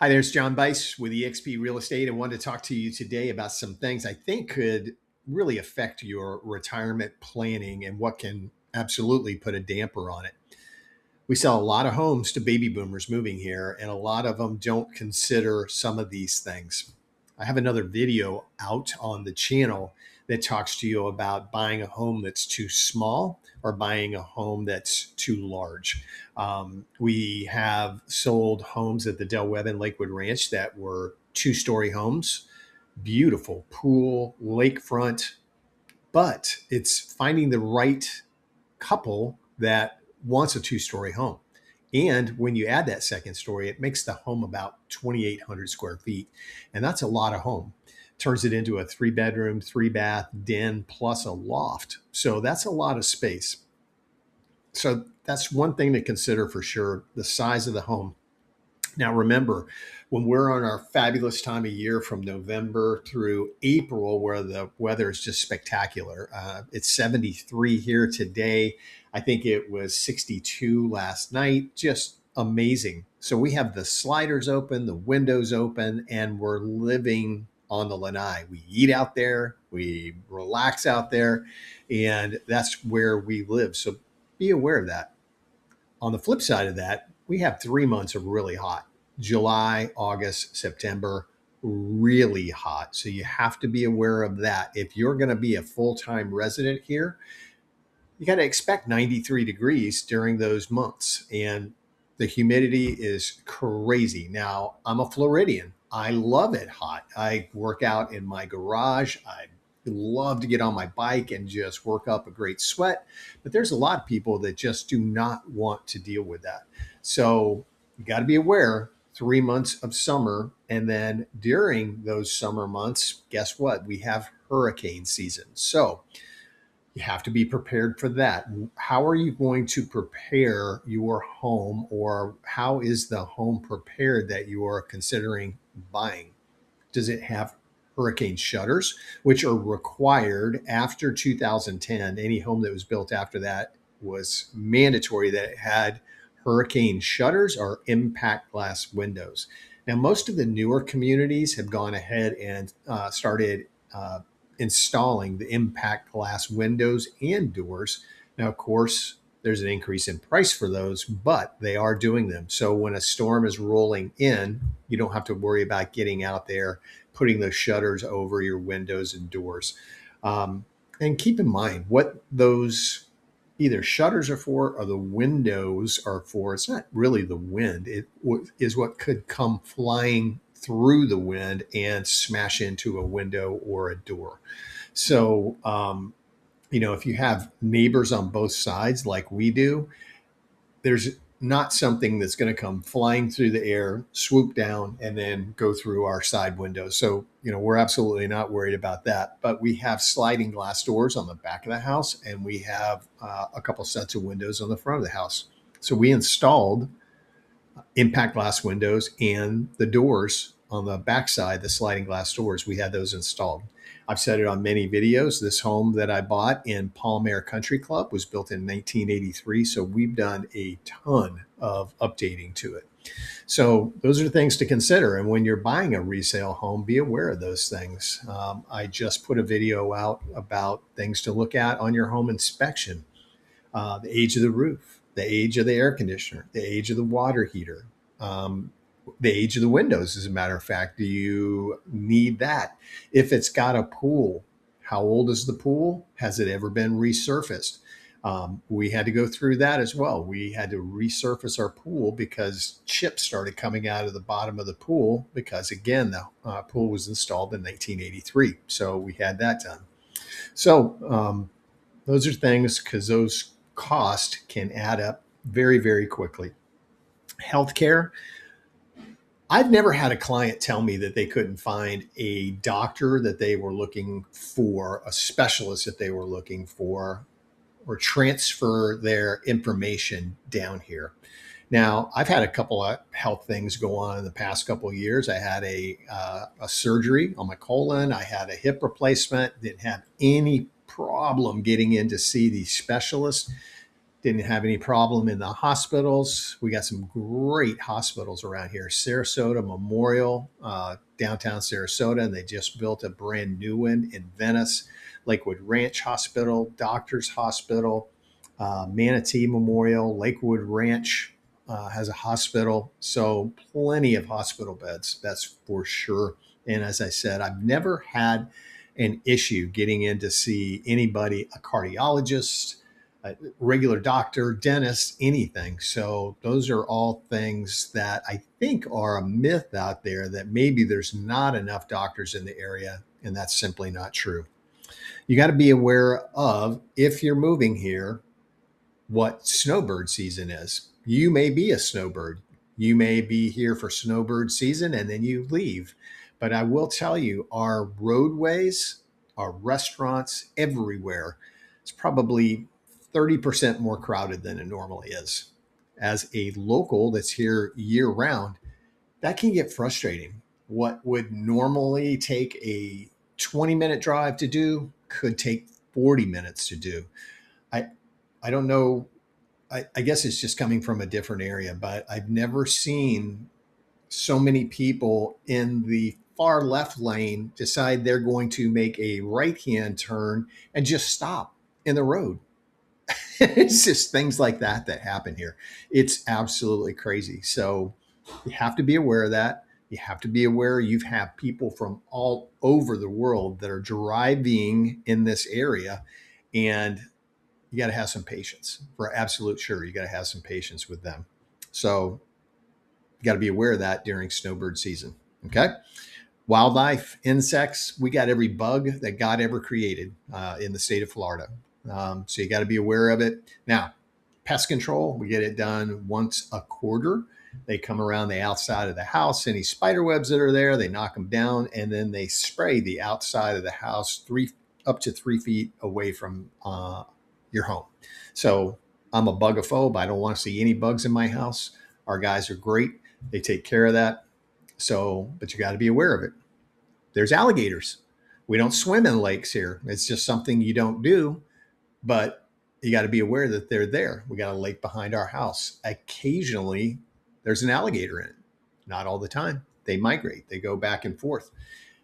Hi, there's John Bice with eXp Real Estate. I wanted to talk to you today about some things I think could really affect your retirement planning and what can absolutely put a damper on it. We sell a lot of homes to baby boomers moving here, and a lot of them don't consider some of these things. I have another video out on the channel that talks to you about buying a home that's too small or buying a home that's too large. We have sold homes at the Del Webb and Lakewood Ranch that were two-story homes, beautiful pool, lakefront, but it's finding the right couple that wants a two-story home. And when you add that second story, it makes the home about 2,800 square feet. And that's a lot of home. Turns it into a 3-bedroom, 3-bath den plus a loft. So that's a lot of space. So that's one thing to consider for sure, the size of the home. Now, remember, when we're on our fabulous time of year from November through April, where the weather is just spectacular, it's 73 here today. I think it was 62 last night, just amazing. So we have the sliders open, the windows open, and we're living on the lanai. We eat out there, we relax out there, and that's where we live. So be aware of that. On the flip side of that, we have 3 months of really hot. July, August, September, really hot. So you have to be aware of that. If you're going to be a full-time resident here, you got to expect 93 degrees during those months. And the humidity is crazy. Now, I'm a Floridian. I love it hot. I work out in my garage. I love to get on my bike and just work up a great sweat. But there's a lot of people that just do not want to deal with that. So you got to be aware, 3 months of summer. And then during those summer months, guess what? We have hurricane season. So you have to be prepared for that. How are you going to prepare your home, or how is the home prepared that you are considering buying? Does it have hurricane shutters, which are required after 2010? Any home that was built after that was mandatory that it had hurricane shutters or impact glass windows. Now, most of the newer communities have gone ahead and started installing the impact glass windows and doors. Now, of course, there's an increase in price for those, but they are doing them. So when a storm is rolling in, you don't have to worry about getting out there, putting those shutters over your windows and doors. And keep in mind what those either shutters are for or the windows are for. It's not really the wind. It is what could come flying through the wind and smash into a window or a door. So, if you have neighbors on both sides like we do, there's not something that's going to come flying through the air, swoop down, and then go through our side windows. So, we're absolutely not worried about that. But we have sliding glass doors on the back of the house, and we have a couple sets of windows on the front of the house. So we installed impact glass windows and the doors on the backside, the sliding glass doors. We had those installed. I've said it on many videos. This home that I bought in Palm Air Country Club was built in 1983. So we've done a ton of updating to it. So those are things to consider. And when you're buying a resale home, be aware of those things. I just put a video out about things to look at on your home inspection. The age of the roof, the age of the air conditioner, the age of the water heater, the age of the windows. As a matter of fact, do you need that? If it's got a pool, how old is the pool? Has it ever been resurfaced? We had to go through that as well. We had to resurface our pool because chips started coming out of the bottom of the pool because, again, the pool was installed in 1983. So we had that done. So those are things, because those costs can add up very, very quickly. Healthcare. I've never had a client tell me that they couldn't find a doctor that they were looking for, a specialist that they were looking for, or transfer their information down here. Now, I've had a couple of health things go on in the past couple of years. I had a surgery on my colon. I had a hip replacement. Didn't have any problem getting in to see the specialist. Didn't have any problem in the hospitals. We got some great hospitals around here. Sarasota Memorial, downtown Sarasota, and they just built a brand new one in Venice. Lakewood Ranch Hospital, Doctors Hospital, Manatee Memorial, Lakewood Ranch has a hospital. So plenty of hospital beds, that's for sure. And as I said, I've never had an issue getting in to see anybody, a cardiologist, a regular doctor, dentist, anything. So those are all things that I think are a myth out there, that maybe there's not enough doctors in the area, and that's simply not true. You got to be aware of, if you're moving here, what snowbird season is. You may be a snowbird. You may be here for snowbird season and then you leave. But I will tell you, our roadways, our restaurants, everywhere, it's probably 30% more crowded than it normally is. As a local that's here year round, that can get frustrating. What would normally take a 20-minute drive to do could take 40 minutes to do. I, I don't know. I guess it's just coming from a different area, but I've never seen so many people in the far left lane decide they're going to make a right hand turn and just stop in the road. It's just things like that that happen here. It's absolutely crazy. So you have to be aware of that. You have to be aware you have people from all over the world that are driving in this area, and you got to have some patience, for absolute sure. You got to have some patience with them. So you got to be aware of that during snowbird season. Okay. Wildlife, insects, we got every bug that God ever created in the state of Florida. So you got to be aware of it. Now, pest control, we get it done once a quarter. They come around the outside of the house, any spider webs that are there, they knock them down, and then they spray the outside of the house up to 3 feet away from your home. So I'm a bugaphobe. I don't want to see any bugs in my house. Our guys are great. They take care of that. So, but you got to be aware of it. There's alligators. We don't swim in lakes here. It's just something you don't do, but you got to be aware that they're there. We got a lake behind our house. Occasionally, there's an alligator in it. Not all the time. They migrate. They go back and forth.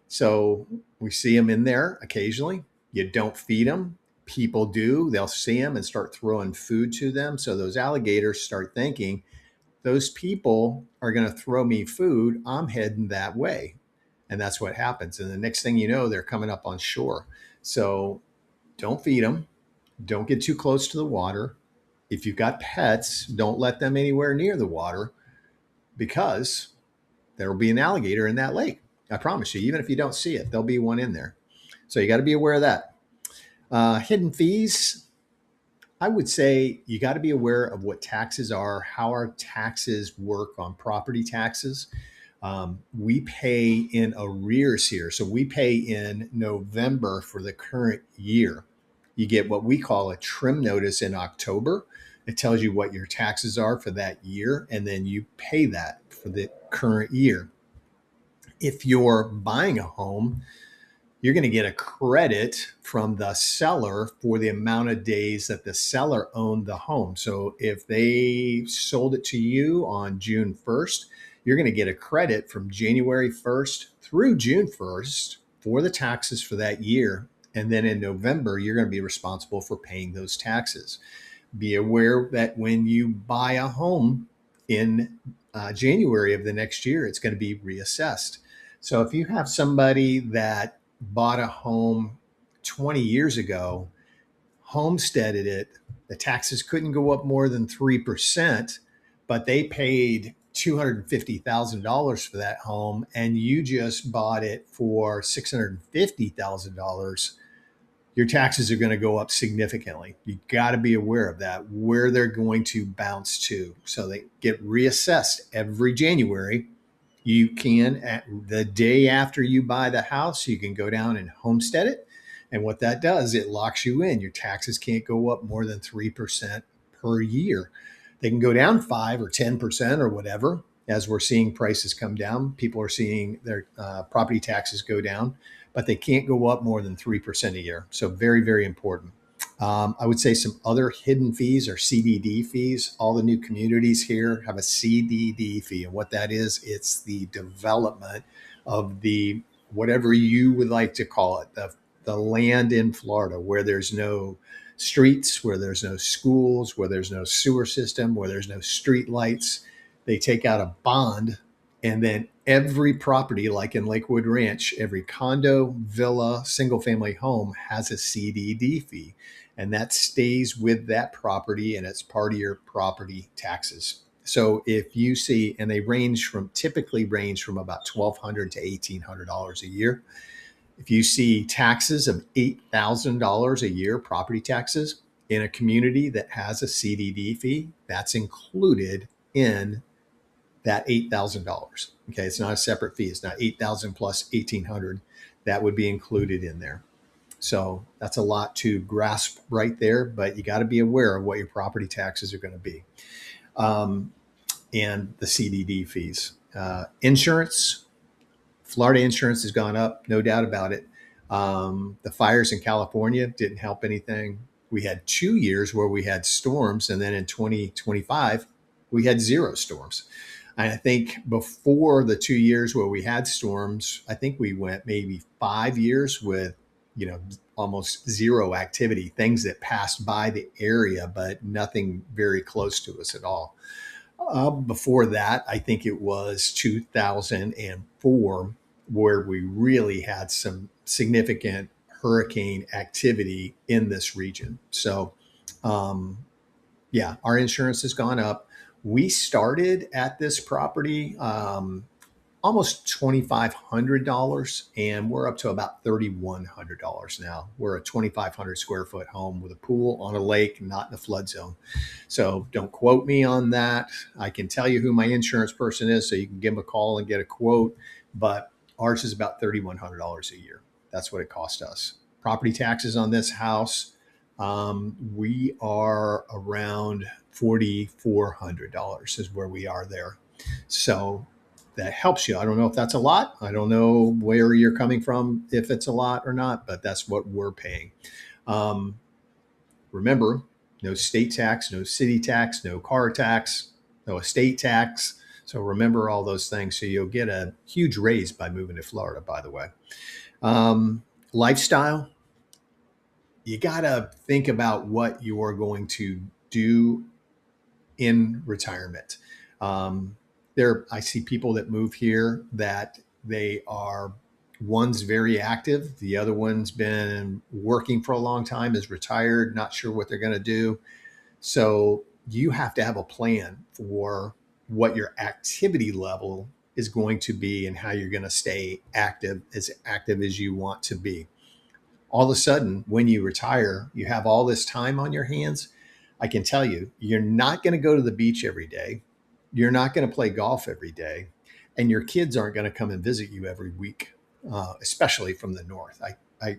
So we see them in there occasionally. You don't feed them. People do. They'll see them and start throwing food to them. So those alligators start thinking, those people are going to throw me food. I'm heading that way. And that's what happens. And the next thing you know, they're coming up on shore. So don't feed them. Don't get too close to the water. If you've got pets, don't let them anywhere near the water, because there will be an alligator in that lake. I promise you, even if you don't see it, there'll be one in there. So you got to be aware of that. Hidden fees. I would say you got to be aware of what taxes are, how our taxes work on property taxes. We pay in arrears here. So we pay in November for the current year. You get what we call a trim notice in October. It tells you what your taxes are for that year, and then you pay that for the current year. If you're buying a home, you're going to get a credit from the seller for the amount of days that the seller owned the home. So if they sold it to you on June 1st, you're going to get a credit from January 1st through June 1st for the taxes for that year. And then in November, you're going to be responsible for paying those taxes. Be aware that when you buy a home in January of the next year, it's going to be reassessed. So if you have somebody that bought a home 20 years ago, homesteaded it, the taxes couldn't go up more than 3%, but they paid $250,000 for that home, and you just bought it for $650,000, your taxes are going to go up significantly. You got to be aware of that, where they're going to bounce to. So they get reassessed every January. You can, at the day after you buy the house, you can go down and homestead it. And what that does, it locks you in. Your taxes can't go up more than 3% per year. They can go down 5 or 10% or whatever. As we're seeing prices come down, people are seeing their property taxes go down, but they can't go up more than 3% a year. So very, very important. I would say some other hidden fees are CDD fees. All the new communities here have a CDD fee. And what that is, it's the development of the whatever you would like to call it, the land in Florida where there's no streets, where there's no schools, where there's no sewer system, where there's no street lights. They take out a bond, and then every property, like in Lakewood Ranch, every condo, villa, single family home has a CDD fee, and that stays with that property and it's part of your property taxes. So if you see, and they typically range from about $1,200 to $1,800 a year. If you see taxes of $8,000 a year, property taxes in a community that has a CDD fee, that's included in that $8,000. Okay, it's not a separate fee. It's not 8,000 plus 1,800. That would be included in there. So that's a lot to grasp right there, but you got to be aware of what your property taxes are going to be, and the CDD fees. Insurance, Florida insurance has gone up, no doubt about it. The fires in California didn't help anything. We had 2 years where we had storms, and then in 2025, we had zero storms. And I think before the 2 years where we had storms, I think we went maybe 5 years with, almost zero activity, things that passed by the area, but nothing very close to us at all. Before that, I think it was 2004 where we really had some significant hurricane activity in this region. So, yeah, our insurance has gone up. We started at this property almost $2,500, and we're up to about $3,100 now. We're a 2,500 square foot home with a pool on a lake, not in a flood zone. So don't quote me on that. I can tell you who my insurance person is, so you can give them a call and get a quote. But ours is about $3,100 a year. That's what it cost us. Property taxes on this house, we are around $4,400 is where we are there. So that helps you. I don't know if that's a lot. I don't know where you're coming from, if it's a lot or not, but that's what we're paying. Remember, no state tax, no city tax, no car tax, no estate tax. So remember all those things. So you'll get a huge raise by moving to Florida, by the way. Lifestyle, you got to think about what you are going to do in retirement. I see people that move here that they are, one's very active, the other one's been working for a long time, is retired, not sure what they're going to do. So you have to have a plan for what your activity level is going to be and how you're going to stay active as you want to be. All of a sudden, when you retire, you have all this time on your hands. I can tell you, you're not going to go to the beach every day. You're not going to play golf every day. And your kids aren't going to come and visit you every week, especially from the north. I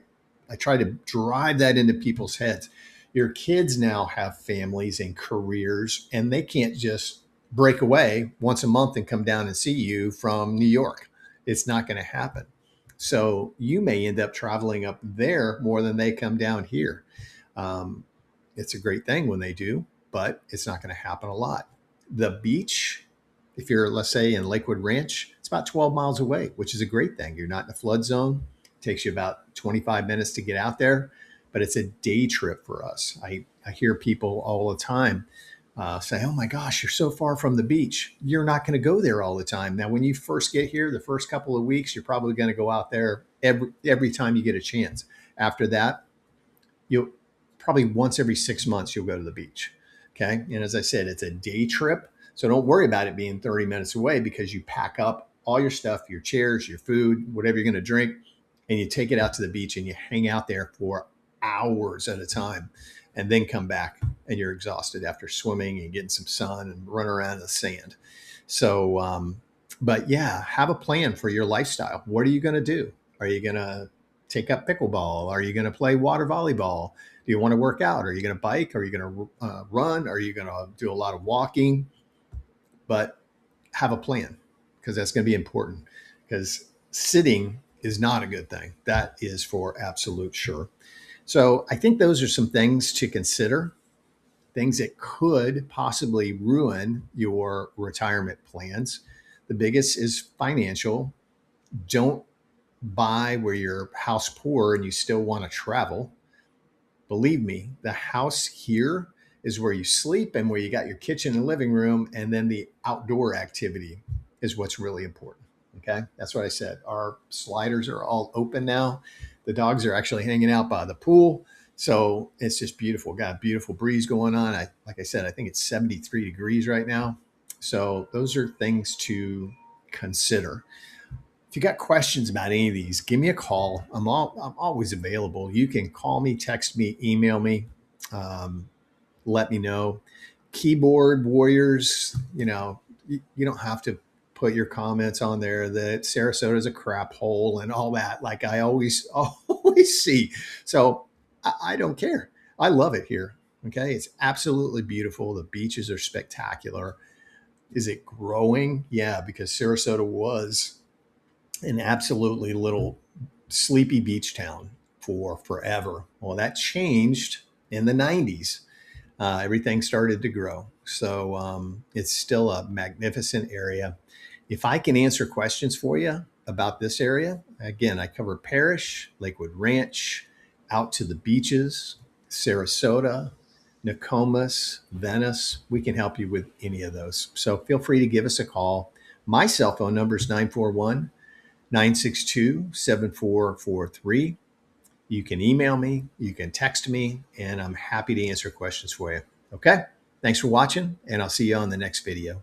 try to drive that into people's heads. Your kids now have families and careers, and they can't just break away once a month and come down and see you from New York. It's not going to happen. So you may end up traveling up there more than they come down here. Um, it's a great thing when they do, but it's not going to happen a lot. The beach, if you're, let's say, in Lakewood Ranch, it's about 12 miles away, which is a great thing. You're not in a flood zone. It takes you about 25 minutes to get out there, but it's a day trip for us. I hear people all the time say, oh my gosh, you're so far from the beach. You're not going to go there all the time. Now, when you first get here, the first couple of weeks, you're probably going to go out there every time you get a chance. After that, you'll probably once every 6 months, you'll go to the beach. Okay. And as I said, it's a day trip. So don't worry about it being 30 minutes away, because you pack up all your stuff, your chairs, your food, whatever you're going to drink, and you take it out to the beach and you hang out there for hours at a time, and then come back and you're exhausted after swimming and getting some sun and running around in the sand. So, but yeah, have a plan for your lifestyle. What are you going to do? Are you going to take up pickleball? Are you going to play water volleyball? Do you want to work out? Are you going to bike? Are you going to run? Are you going to do a lot of walking? But have a plan, because that's going to be important, because sitting is not a good thing. That is for absolute sure. So I think those are some things to consider, things that could possibly ruin your retirement plans. The biggest is financial. Don't buy where you're house poor and you still want to travel. Believe me, the house here is where you sleep and where you got your kitchen and living room, and then the outdoor activity is what's really important. Okay, that's what I said. Our sliders are all open now. The dogs are actually hanging out by the pool, so it's just beautiful. Got a beautiful breeze going on. Like I said, I think it's 73 degrees right now. So those are things to consider. If you got questions about any of these, give me a call. I'm always available. You can call me, text me, email me. Um, let me know. Keyboard warriors, you don't have to put your comments on there that Sarasota is a crap hole and all that. Like I always always see. So I don't care. I love it here. Okay, it's absolutely beautiful. The beaches are spectacular. Is it growing? Yeah, because Sarasota was an absolutely little sleepy beach town for forever. Well, that changed in the 90s. Everything started to grow. So it's still a magnificent area. If I can answer questions for you about this area, again, I cover Parrish, Lakewood Ranch, out to the beaches, Sarasota, Nokomis, Venice. We can help you with any of those. So feel free to give us a call. My cell phone number is 941 962 7443. You can email me, you can text me, and I'm happy to answer questions for you. Okay? Thanks for watching, and I'll see you on the next video.